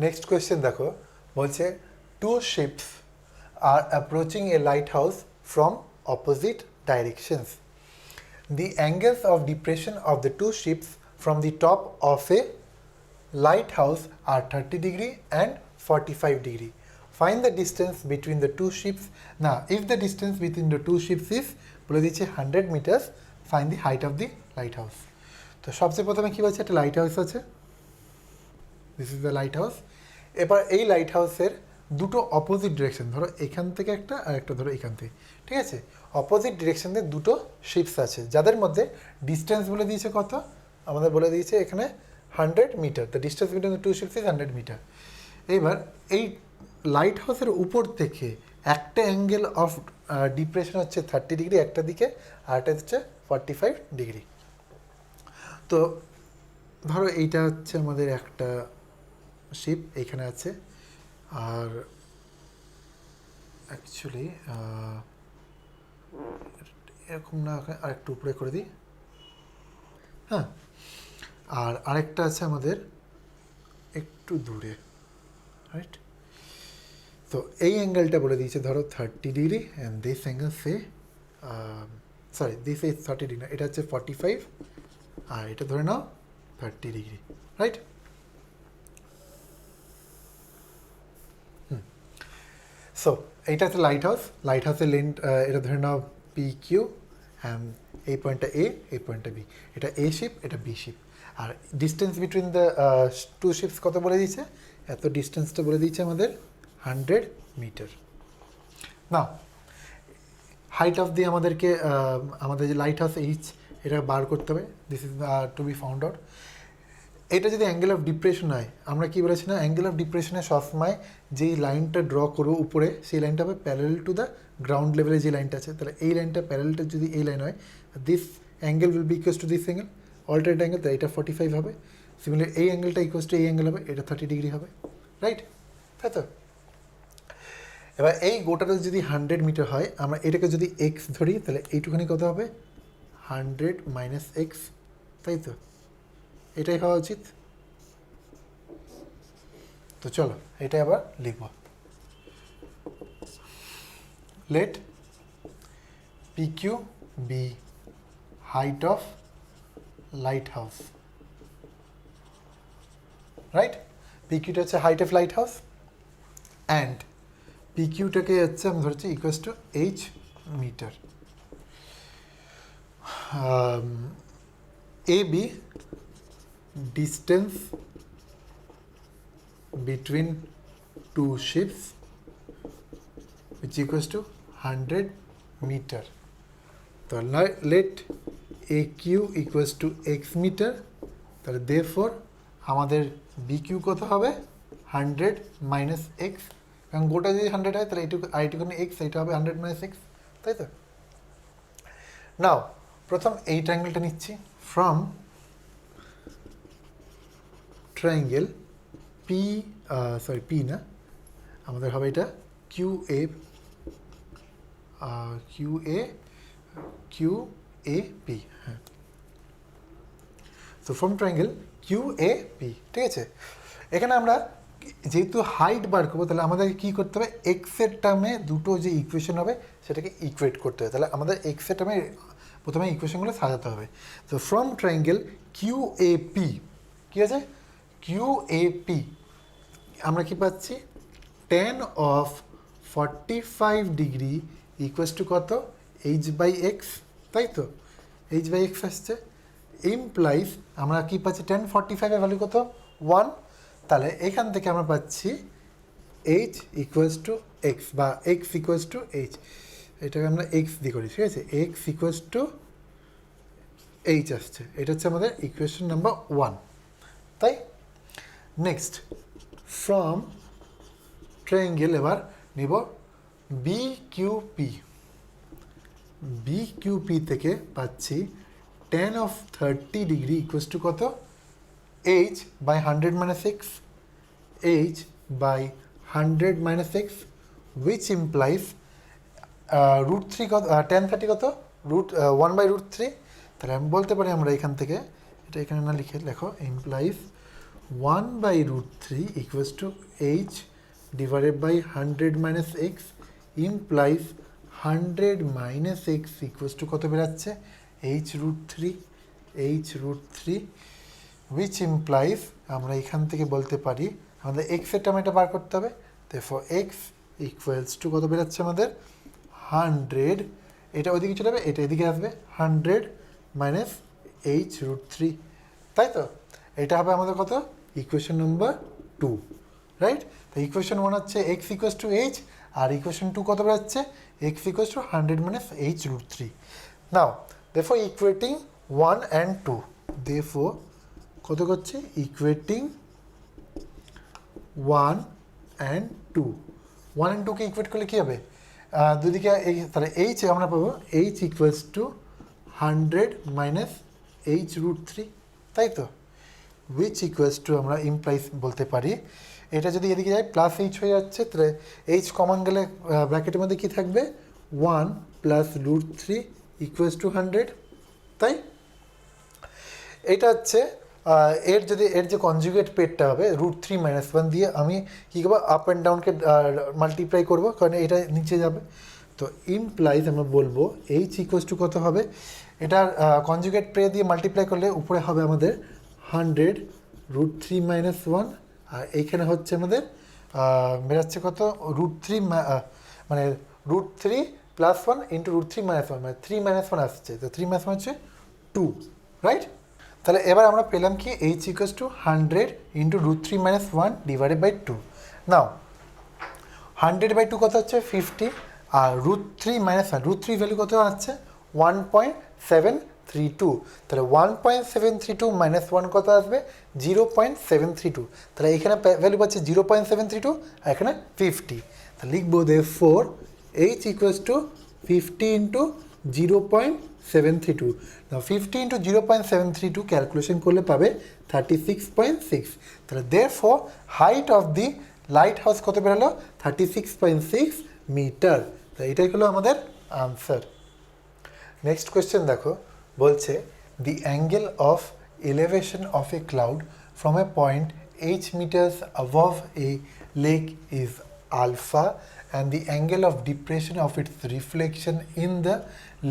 Next question দেখো, বলছে two ships are approaching a lighthouse from opposite directions. The angles of depression of the two ships from the top of a lighthouse are 30 degree and 45 degree. Find the distance between the two ships. Now, if the distance between the two ships is বলে দিচ্ছে 100 meters, find the height of the lighthouse. তো সবচেয়ে প্রথমে কি বলছে, একটা light house আছে, this is the light house. এবার এই লাইট হাউসের দুটো অপোজিট ডিরেকশন, ধরো এখান থেকে একটা আর একটা ধরো এখান থেকে, ঠিক আছে, অপোজিট ডিরেকশনে দুটো শিপস আছে যাদের মধ্যে ডিস্টেন্স বলে দিয়েছে কত, আমাদের বলে দিয়েছে এখানে 100 metre. The distance between the two ships is 100 metre. এইবার এই লাইট হাউসের উপর থেকে একটা অ্যাঙ্গেল অফ ডিপ্রেশন হচ্ছে 30 ডিগ্রি একটা দিকে, আর একটা হচ্ছে 45 ডিগ্রি। তো ধরো এইটা হচ্ছে আমাদের একটা শিপ এইখানে আছে, আর অ্যাকচুয়ালি এরকম না, আর একটু উপরে করে দিই, হ্যাঁ, আর আরেকটা আছে আমাদের একটু দূরে, রাইট। তো এই অ্যাঙ্গেলটা বলে দিয়েছে ধরো 30 degree and this angle say sorry this is 30 degree, এটা হচ্ছে 45, আর এটা ধরে নাও 30 ডিগ্রি, রাইট। সো এইটা হচ্ছে লাইট হাউস। লাইট হাউসের লেন্থ এটা ধরে নাও পি কিউ, অ্যান্ড এই পয়েন্টটা এ, এই পয়েন্টটা বি, এটা এ শিপ, এটা বি শিপ। আর distance between the two ships কত বলে দিয়েছে, এত ডিস্টেন্সটা বলে দিয়েছে আমাদের 100 মিটার। না, হাইট অফ দিয়ে আমাদেরকে আমাদের যে লাইট হাউস এইচ, এটা বার করতে হবে, this is to be found out. এটা যদি অ্যাঙ্গেল অফ ডিপ্রেশন হয়, আমরা কি বলেছি না, অ্যাঙ্গেল অফ ডিপ্রেশনে সবসময় যেই লাইনটা ড্র করবো উপরে, সেই লাইনটা হবে প্যারালাল টু দ্য গ্রাউন্ড লেভেলে যে লাইনটা আছে। তাহলে এই লাইনটা প্যারালালটা যদি এই লাইন হয়, this angle will be equals to this angle, alternate angle, তাই এটা 45 হবে। সিমিলার এই অ্যাঙ্গেলটা ইকুয়ালস টু এই অ্যাঙ্গেল হবে, এটা 30 ডিগ্রি হবে, রাইট, তাই তো। এবার এই গোটাটা যদি 100 মিটার হয়, আমরা এটাকে যদি এক্স ধরি, তাহলে এইটুখানি কত হবে, 100 মাইনাস এক্স, তাই তো, এটাই হওয়া উচিত। তো চলো এটা আবার লিখব, let P Q be height of lighthouse, right. P কিউটা হচ্ছে height of lighthouse, and P কিউটাকে হচ্ছে আমি ধরছি equals to H meter. A B distance between two ships which equals to 100 meter. So let AQ equals to x meter. তাহলে therefore আমাদের BQ কত হবে, 100 minus x, কারণ গোটা যদি 100 হয় তাহলে এইটুকুনি x, এইটা হবে 100 minus x, তাই তো। নাও প্রথম এই ট্রায়াঙ্গেলটা নিচ্ছি, from triangle P, sorry P না, আমাদের হবে এটা Q A, Q A P, হ্যাঁ। So from triangle Q A P, ঠিক আছে। এখানে আমরা যেহেতু হাইট বার করবো, তাহলে আমাদের কী করতে হবে, এক্সের টার্মে দুটো যে ইকুয়েশন হবে সেটাকে ইকুয়েট করতে হবে। তাহলে আমাদের এক্সের টার্মে প্রথমে ইকুয়েশনগুলো সাজাতে হবে। তো from triangle Q A P, কী আছে, কিউ এ পি, আমরা কি পাচ্ছি, tan of 45 degree equals to কত, এইচ বাই এক্স, তাই তো, এইচ বাই এক্স আসছে। ইমপ্লাইজ আমরা কি পাচ্ছি, tan 45 এর ভ্যালু কত, 1, তাহলে এখান থেকে আমরা পাচ্ছি এইচ ইকুয়ালস টু এক্স, বা এক্স ইকুয়ালস টু এইচ, এটাকে আমরা এক্স দিয়ে করি, ঠিক আছে, এক্স ইকুয়ালস টু এইচ আসছে। এটা হচ্ছে আমাদের ইকুয়েশন নাম্বার 1, তাই। নেক্সট ফ্রম ট্রায়াঙ্গেল এবার নিব B Q P, B Q P থেকে পাচ্ছি tan of 30 degree equals to কত, H by 100 minus X, H by 100 minus X, which implies root 3 কত, tan 30 কত, রুট 1/√3। তাহলে আমি বলতে পারি আমরা এখান থেকে, এটা এখানে না লিখে লেখো, implies 1/√3 equals to h divided by 100 minus x implies 100 minus x equals to কত বেরাচ্ছে h√3 which implies আমরা এখান থেকে বলতে পারি আমাদের x এর টার্ম এটা বার করতে হবে, therefore x equals to কত বেরাচ্ছে আমাদের 100, এটা ওইদিকে চলে যাবে, এটা এদিকে আসবে 100 minus h√3, তাই তো? এটা হবে আমাদের কত ইকুয়েশন নাম্বার 2, রাইট? তো ইকুয়েশন 1 হচ্ছে x ইকুয়ালস টু h, আর ইকুয়েশন 2 কত বেরোচ্ছে x equals to 100 minus h√3. Now therefore equating 1 and 2, therefore কত করছে ইকুয়েটিং 1 and 2, 1 and 2 কে ইকুয়েট করলে কী হবে, দুদিকে তাহলে h আমরা পাবো h equals to 100 minus h√3, তাই তো? which equals to আমরা implies বলতে পারি, এটা যদি এদিকে যায় প্লাস h হয়ে যাচ্ছে, তাহলে h কমন গেলে ব্র্যাকেটের মধ্যে কি থাকবে 1 প্লাস √3 ইকুয়ালস টু 100, তাই? এটা হচ্ছে এর যে কনজুগেট পেডটা হবে √3 মাইনাস 1 দিয়ে আমি কী করবো আপ অ্যান্ড ডাউনকে মাল্টিপ্লাই করবো, কারণ এটা নিচে যাবে। তো ইমপ্লাইজ আমরা বলবো h ইকুয়ালস টু কত হবে, এটার কনজুগেট পেড দিয়ে মাল্টিপ্লাই করলে উপরে হবে আমাদের 100 √3 মাইনাস 1, আর এইখানে হচ্ছে আমাদের বেরাচ্ছে কত √3 মানে √3 প্লাস 1 ইন্টু √3 মাইনাস 1, মানে 3 মাইনাস 1 আসছে, তো 3 মাইনাস 1 হচ্ছে 2, রাইট? তাহলে এবার আমরা পেলাম কি h equals to 100 into √3 minus 1 divided by 2। Now 100/2 কত হচ্ছে 50, আর √3 মাইনাস 1, √3 ভ্যালু কত আসছে 1.732, তাহলে 1.732 মাইনাস 1 কত আসবে 0.732, তাহলে এখানে ভ্যালু পাচ্ছে 0.732 আর এখানে 50, তাহলে লিখবো therefore h equals two 50 into 0.732, না 50 ইন্টু 0.732 ক্যালকুলেশন করলে পাবে 36.6, তাহলে therefore height of the light house কত বেরোলো 36.6 মিটার, তাই এটাই হলো আমাদের আনসার। নেক্সট কোয়েশ্চেন দেখো, বলছে the angle of elevation of a cloud from a point h meters above a lake is alpha and the angle of depression of its reflection in the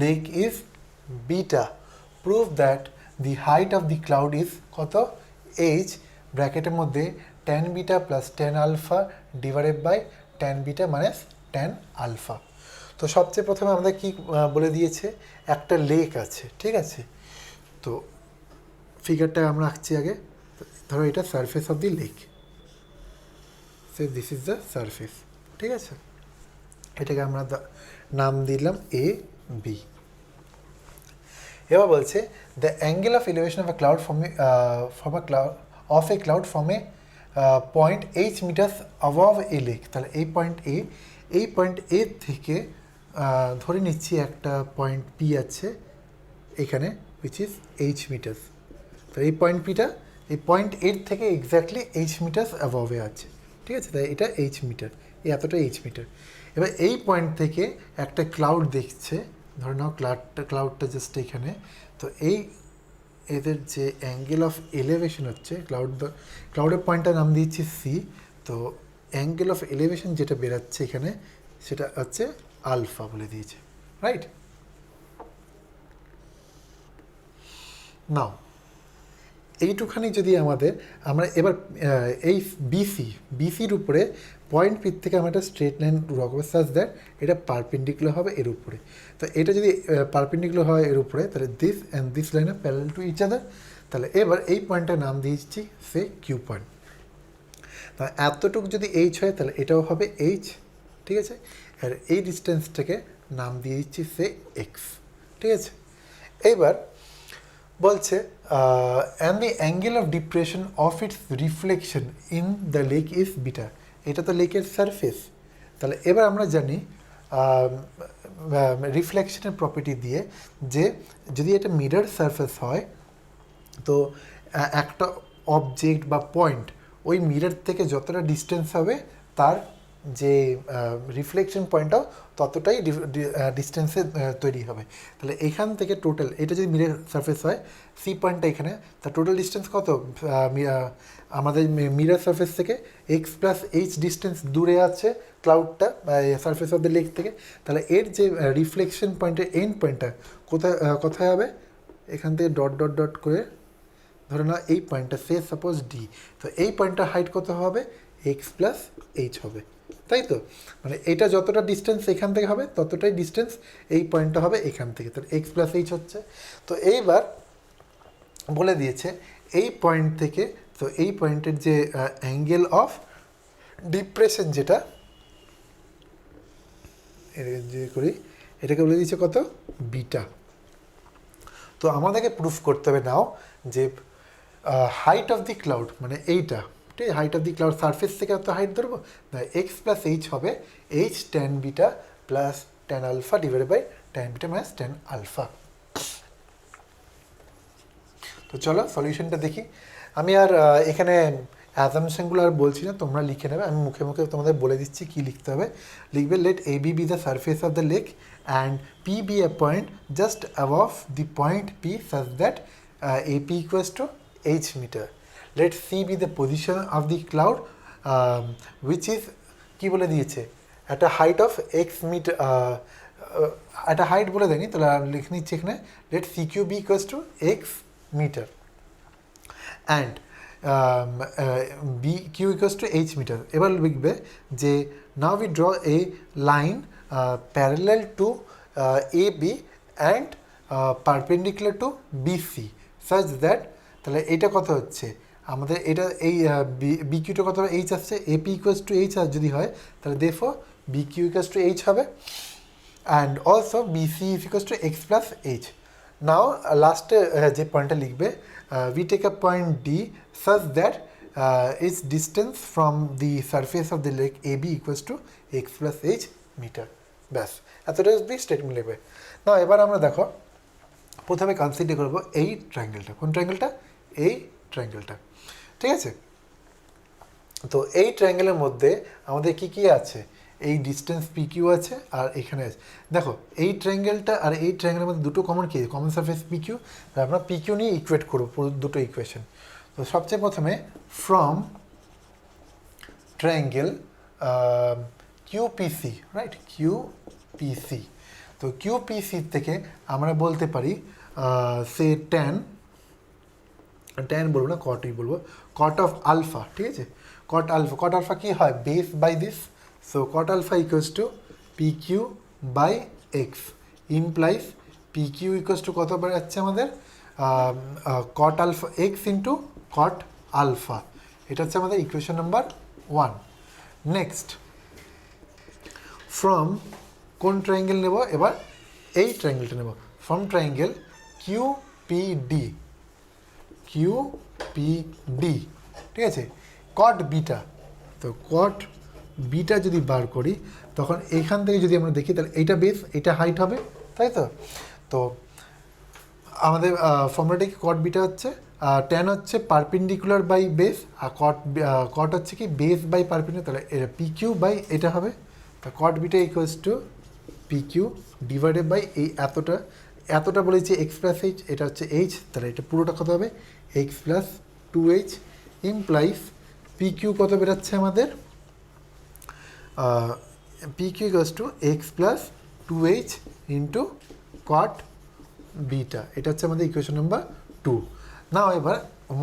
lake is beta. Prove that the height of the cloud is কত h ব্র্যাকেটের মধ্যে tan beta plus tan alpha divided by tan beta minus tan alpha। তো সবচেয়ে প্রথমে আমাদের কি বলে দিয়েছে, একটা লেক আছে, ঠিক আছে? তো ফিগারটা আমরা আঁকছি আগে, ধরো এটা surface of the lake, say this is the surface, ঠিক আছে? এটাকে আমরা নাম দিলাম এ বি। এবার বলছে the angle of elevation of a cloud from a point h metres above a lake, তাহলে এই পয়েন্ট এ থেকে ধরে নিচ্ছি একটা পয়েন্ট পি আছে এখানে উইচ ইজ h মিটার্স, তো এই পয়েন্ট এর থেকে এক্স্যাক্টলি h মিটার্স অ্যাবভে আছে, ঠিক আছে? তাই এটা h মিটার, এই এতটা h মিটার। এবার এই পয়েন্ট থেকে একটা ক্লাউড দেখছে, ধরে নাও ক্লাউডটা জাস্ট এখানে, তো এদের যে অ্যাঙ্গেল অফ এলিভেশন হচ্ছে ক্লাউডের পয়েন্টটার নাম দিয়েছি সি, তো অ্যাঙ্গেল অফ এলিভেশন যেটা বেরাচ্ছে এখানে সেটা হচ্ছে আলফা বলে দিয়েছে, রাইট? নাও এইটুখানি যদি আমরা এবার এই বিসির উপরে পয়েন্ট পি থেকে আমরা একটা স্ট্রেট লাইন ড্র করবো সাজ দ্যাট এটা পারপেন্ডিকুলার হবে এর উপরে। তো এটা যদি পারপেন্ডিকুলার হয় এর উপরে, তাহলে this and this line are parallel to each other. তাহলে এবার এই পয়েন্টটার নাম দিয়েছি সে কিউ পয়েন্ট। তা এতটুকু যদি এইচ হয় তাহলে এটাও হবে এইচ, ঠিক আছে? আর এই ডিস্টেন্সটাকে নাম দিয়ে দিচ্ছি সে এক্স, ঠিক আছে? এইবার বলছে and the angle of depression of its reflection in the lake is beta, এটা তো লেকের সারফেস। তাহলে এবার আমরা জানি রিফ্লেকশনের প্রপার্টি দিয়ে যে যদি এটা মিরর সারফেস হয় তো একটা অবজেক্ট বা পয়েন্ট ওই মিরর থেকে যতটা ডিস্টেন্স হবে তার যে রিফ্লেকশন পয়েন্টটাও ততটাই ডিস্টেন্সে তৈরি হবে। তাহলে এখান থেকে টোটাল এটা যদি মিরর সারফেস হয় সি পয়েন্টটা এখানে, তার টোটাল ডিস্টেন্স কত আমাদের মিরর সারফেস থেকে এক্স প্লাস এইচ ডিস্টেন্স দূরে আছে ক্লাউডটা সারফেস অফ দ্য লেক থেকে। তাহলে এর যে রিফ্লেকশন পয়েন্টের এন্ড পয়েন্টটা কোথায় কোথায় হবে, এখান থেকে ডট ডট ডট করে ধরে নাও এই পয়েন্টটা সে সাপোজ ডি, তো এই পয়েন্টটার হাইট কত হবে এক্স প্লাস এইচ হবে, তাই তো? মানে এটা যতটা ডিস্টেন্স এখান থেকে হবে ততটাই ডিস্টেন্স এই পয়েন্টটা হবে এখান থেকে, তাহলে এক্স প্লাস এইচ হচ্ছে। তো এইবার বলে দিয়েছে এই পয়েন্ট থেকে, তো এই পয়েন্টের যে অ্যাঙ্গেল অফ ডিপ্রেশন যেটা যে করি এটাকে বলে দিয়েছে কত বিটা। তো আমাদেরকে প্রুফ করতে হবে নাও যে হাইট অফ দি ক্লাউড মানে এইটা, ঠিক আছে, height of the cloud surface থেকে তো হাইট ধরবো না, এক্স প্লাস এইচ হবে H tan beta plus tan alpha divided by tan beta minus tan alpha. তো চলো সলিউশনটা দেখি। আমি আর এখানে অ্যাজামশনগুলো আর বলছি না, তোমরা লিখে নেবে, আমি মুখে মুখে তোমাদের বলে দিচ্ছি কী লিখতে হবে। লিখবে let A B be the surface of the lake and P be a point just above the point P such that A P equals to H meter. Let C be the position of the cloud which is কী বলে দিয়েছে একটা height of X meter, একটা height বলে দেয়নি, তাহলে লিখে নিচ্ছি এখানে let C Q be equals to X meter and b q equals to h meter। এবার লিখবে যে now we draw a line parallel to AB and perpendicular to BC such that, তাহলে এটা কত হচ্ছে আমাদের, এটা এই বিকিউটা কত হবে এইচ আসছে, AP equals to h আর যদি হয় তাহলে therefore BQ equals to h হবে and also BC is equals to x plus h। নাও লাস্টে যে পয়েন্টটা লিখবে we take a point D such that its distance from the surface of the lake AB equals to x plus h meter। ব্যাস এতটা B statement লিখবে। না এবার আমরা দেখো প্রথমে কনসিডার করবো এই ট্রায়াঙ্গেলটা, কোন ট্রায়াঙ্গেলটা, এই ট্রায়াঙ্গেলটা, ঠিক আছে? তো এই ট্রায়াঙ্গেলের মধ্যে আমাদের কি কি আছে, এই ডিস্টেন্স পি কিউ আছে আর এখানে আছে। দেখো এই ট্রায়াঙ্গেলটা আর এই ট্রায়াঙ্গেলের মধ্যে দুটো কমন কি, কমন সারফেস পি কিউ, আমরা পি কিউ নিয়ে ইকুয়েট করবো পুরো দুটো ইকুয়েশন। তো সবচেয়ে প্রথমে ফ্রম ট্রায়াঙ্গেল কিউপিসি, রাইট, কিউপিসি, তো কিউপিসি থেকে আমরা বলতে পারি সে ট্যান বলবো না কটই বলবো, কট অফ আলফা, ঠিক আছে, কট আলফা, কট আলফা কী হয় base by this, so cot alpha equals to PQ by X implies PQ equals to কত বেরোচ্ছে আমাদের cot alpha X into cot alpha, এটা হচ্ছে আমাদের ইকুয়েশন নাম্বার 1। নেক্সট ফ্রম কোন ট্রায়াঙ্গেল নেব, এবার এই ট্রায়াঙ্গেলটা নেব, ফ্রম ট্রায়াঙ্গেল QPD, ঠিক আছে, cot বিটা, তো cot বিটা যদি বার করি তখন এইখান থেকে যদি আমরা দেখি তাহলে এইটা বেস এটা হাইট হবে, তাই তো? তো আমাদের ফর্মুলাটা কি, কট বিটা হচ্ছে ট্যান হচ্ছে পারপেন্ডিকুলার বাই বেস আর কট হচ্ছে কি বেস বাই পারপেন্ডিকুলার, তাহলে এটা পি কিউ বাই এটা হবে, তা cot beta equals to P Q divided by এই এতটা বলেছি এক্স প্লাস এইচ, এটা হচ্ছে এইচ, তাহলে এটা পুরোটা কত হবে x plus 2h implies P Q কত বেরোচ্ছে আমাদের PQ equals to x plus 2h into cot beta, এটা হচ্ছে আমাদের ইকুয়েশন নাম্বার 2। নাও এবার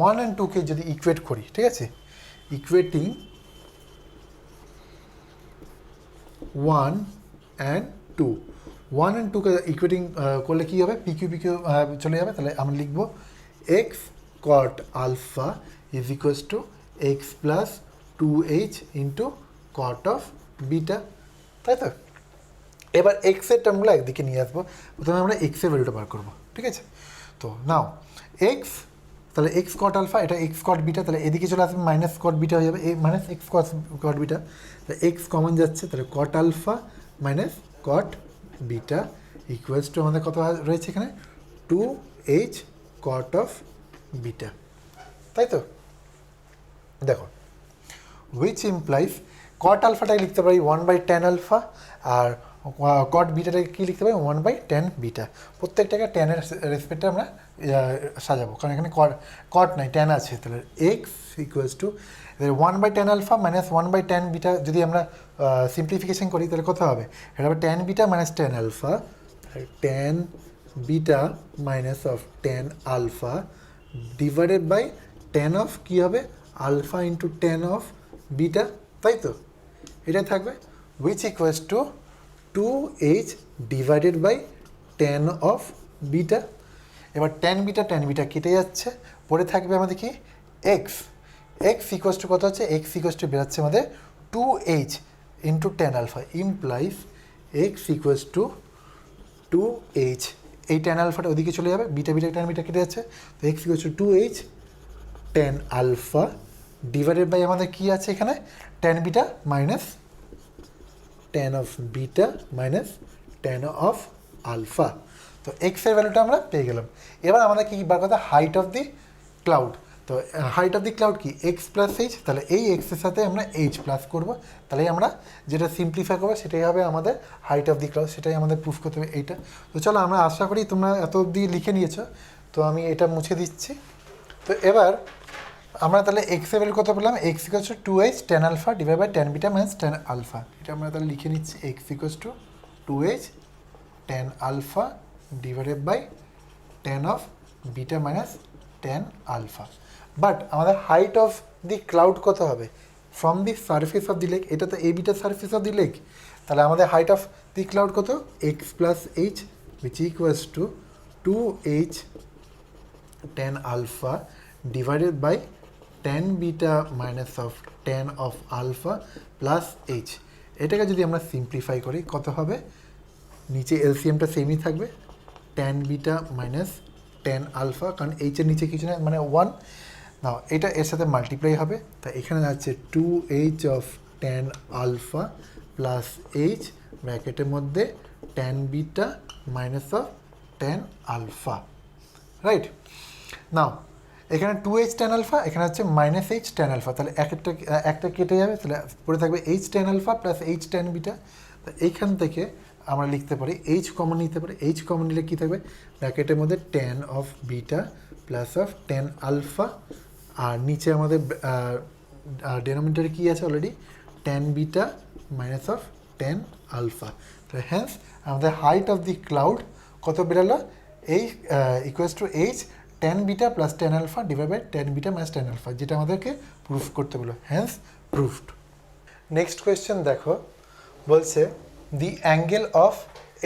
1 and 2কে যদি ইকুয়েট করি, ঠিক আছে, ইকুয়েটিং 1 and 2, 1 and 2কে ইকুয়েটিং করলে কী হবে, PQ চলে যাবে, তাহলে আমরা লিখবো x cot alpha is equals to x plus 2h into cot of beta, তাই তো? এবার এক্সের টার্মগুলো একদিকে নিয়ে আসবো, প্রথমে আমরা এক্সের ভ্যালুটা বার করবো, ঠিক আছে? তো নাও এক্স, তাহলে এক্স কট আলফা, এটা এক্স কট বিটা, তাহলে এদিকে চলে আসবে মাইনাস কট বিটা হয়ে যাবে, মাইনাস এক্স কট বিটা, তাহলে এক্স কমন যাচ্ছে, তাহলে cot alpha minus cot beta equals to আমাদের কত রয়েছে এখানে 2h কট অফ বিটা, তাই তো? দেখো which implies কট আলফাটাকে লিখতে পারি 1/tan আলফা, আর কট বিটাটাকে কী লিখতে পারি 1/tan বিটা। প্রত্যেকটাকে ট্যানের রেসপেক্টে আমরা সাজাবো, কারণ এখানে কট নাই, ট্যান আছে। তাহলে X equals to 1/tan alpha minus 1/tan beta যদি আমরা সিম্পলিফিকেশন করি তাহলে কত হবে? এটা হবে tan beta minus tan alpha, tan beta minus of tan alpha divided by tan of কী হবে alpha into tan of beta, তাই তো? এটা থাকবে which equals to 2h divided by tan of beta. এবার ট্যান বিটা কেটে যাচ্ছে, পরে থাকবে আমাদের কি এক্স ইকুয়ালস টু কত হচ্ছে? এক্স ইকুয়ালস টু বেরোচ্ছে আমাদের 2h into tan alpha implies x equals to 2h। এই ট্যান আলফাটা ওদিকে চলে যাবে, বিটা ট্যান বিটা কেটে যাচ্ছে, তো x equals to 2h tan alpha divided by আমাদের কী আছে এখানে tan beta minus tan of beta minus tan of alpha. তো এক্সের ভ্যালুটা আমরা পেয়ে গেলাম। এবার আমাদের কী বার কথা? Height of the cloud. তো হাইট অফ দি ক্লাউড কি এক্স প্লাস এইচ, তাহলে এই এক্সের সাথে আমরা এইচ প্লাস করবো, তাহলে আমরা যেটা সিম্পলিফাই করবো সেটাই হবে আমাদের হাইট অফ দি ক্লাউড, সেটাই আমাদের প্রুফ করতে হবে এইটা। তো চলো, আমরা আশা করি তোমরা এত অবধি লিখে নিয়েছো, তো আমি এটা মুছে দিচ্ছি। তো এবার আমরা তাহলে এক্স এর ভ্যালু কত পেলাম? X equals to 2h tan alpha divide by tan beta minus tan alpha. এটা আমরা তাহলে লিখে নিচ্ছি, X equals to 2h tan alpha divided by tan of beta minus tan alpha. But আমাদের হাইট অফ দি ক্লাউড কত হবে? From the surface of the lake, এটা তো A B the surface of the lake, তাহলে আমাদের height of the cloud কত? X plus H which equals to 2h tan alpha divided by tan beta minus of tan of alpha plus H. এটাকে যদি আমরা simplify করি কত হবে? নিচে এলসিএমটা সেমই থাকবে, tan beta minus tan alpha, কারণ এইচের নিচে কিছু না মানে 1 না, এটা এর সাথে মাল্টিপ্লাই হবে, তাই এখানে যাচ্ছে 2h of tan alpha plus H ব্র্যাকেটের মধ্যে tan beta minus of tan alpha, right? Now এখানে 2h ট্যান আলফা, এখানে হচ্ছে মাইনাস এইচ ট্যান আলফা, তাহলে একটা কেটে যাবে, তাহলে পরে থাকবে H tan alpha plus H tan beta. তো এইখান থেকে আমরা লিখতে পারি এইচ কমন নিতে পারি, এইচ কমন নিলে কী থাকবে? ব্র্যাকেটের মধ্যে tan of beta plus of tan alpha, আর নিচে আমাদের ডেনোমিনেটরে কী আছে already? Tan beta minus of tan alpha. তো হ্যান্স আমাদের হাইট অফ দি ক্লাউড কত বেরোলো? এই equals to H tan beta plus tan alpha divide by tan beta minus tan alpha, যেটা আমাদেরকে প্রুফ করতে বলো, হ্যান্স প্রুফড। নেক্সট কোয়েশ্চেন দেখো, বলছে the angle of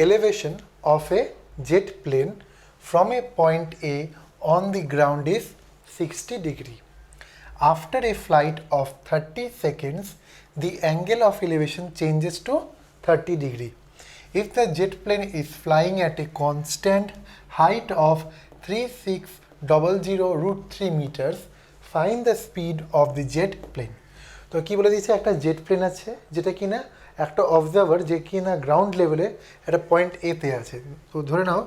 elevation of a jet plane from a point A on the ground is 60 degree. After a flight of 30 seconds, the angle of elevation changes to 30 degree. If the jet plane is flying at a constant height of 3600√3 meters, find the speed of the jet plane. তো কী বলে দিয়েছে? একটা jet plane আছে যেটা কিনা একটা observer যে কিনা গ্রাউন্ড লেভেলে একটা পয়েন্ট এতে আছে। তো ধরে নাও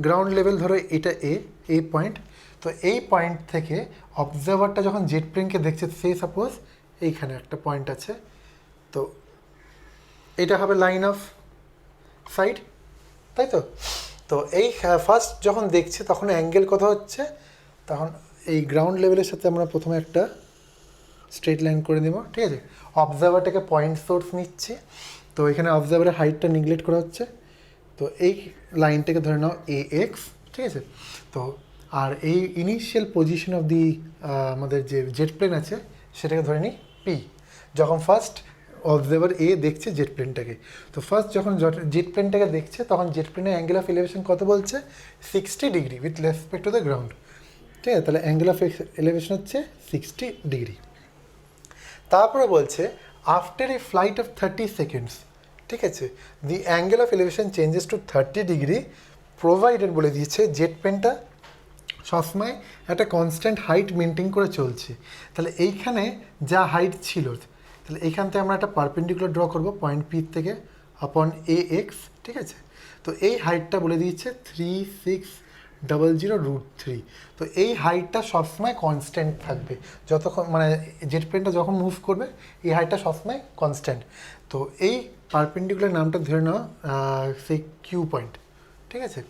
গ্রাউন্ড লেভেল, ধরো এটা এ পয়েন্ট, তো এই পয়েন্ট থেকে অবজারভারটা যখন জেট প্লেনকে দেখছে, সে সাপোজ এইখানে একটা পয়েন্ট আছে, তো এটা হবে লাইন অফ সাইট, তাই তো? তো এই ফার্স্ট যখন দেখছে তখন অ্যাঙ্গেল কত হচ্ছে? তখন এই গ্রাউন্ড লেভেলের সাথে আমরা প্রথমে একটা স্ট্রেট লাইন করে দেবো, ঠিক আছে? অবজারভারটাকে পয়েন্ট সোর্স নিচ্ছে, তো এখানে অবজারভারের হাইটটা নিগলেক্ট করা হচ্ছে, তো এই লাইনটাকে ধরে নাও এ এক্স, ঠিক আছে? তো আর এই ইনিশিয়াল পজিশন অফ দি আমাদের যে জেট প্লেন আছে সেটাকে ধরে নিই পি। যখন ফার্স্ট অবজার্ভার এ দেখছে জেট প্লেনটাকে, তো ফার্স্ট যখন জেট প্লেনটাকে দেখছে তখন জেট প্লেনের অ্যাঙ্গেল অফ এলিভেশন কত বলছে? 60 degree with respect to the ground, ঠিক আছে? তাহলে অ্যাঙ্গেল অফ এলিভেশন হচ্ছে 60 ডিগ্রি। তারপরে বলছে after a flight of 30 seconds, ঠিক আছে, the angle of elevation changes to 30 degree provided বলে দিয়েছে জেট প্লেনটা সবসময় একটা কনস্ট্যান্ট হাইট মেনটেন করে চলছে। তাহলে এইখানে যা হাইট ছিল, তাহলে এইখান থেকে আমরা একটা পারপেন্ডিকুলার ড্র করবো পয়েন্ট পি থেকে আপন এ এক্স, ঠিক আছে? তো এই হাইটটা বলে দিয়েছে 36 00√3। তো এই হাইটটা সবসময় কনস্ট্যান্ট থাকবে যতক্ষণ মানে জেট প্লেনটা যখন মুভ করবে এই হাইটটা সবসময় কনস্ট্যান্ট। তো এই পারপেন্ডিকুলার নামটা ধরে নাও সেই কিউ পয়েন্ট, ঠিক আছে।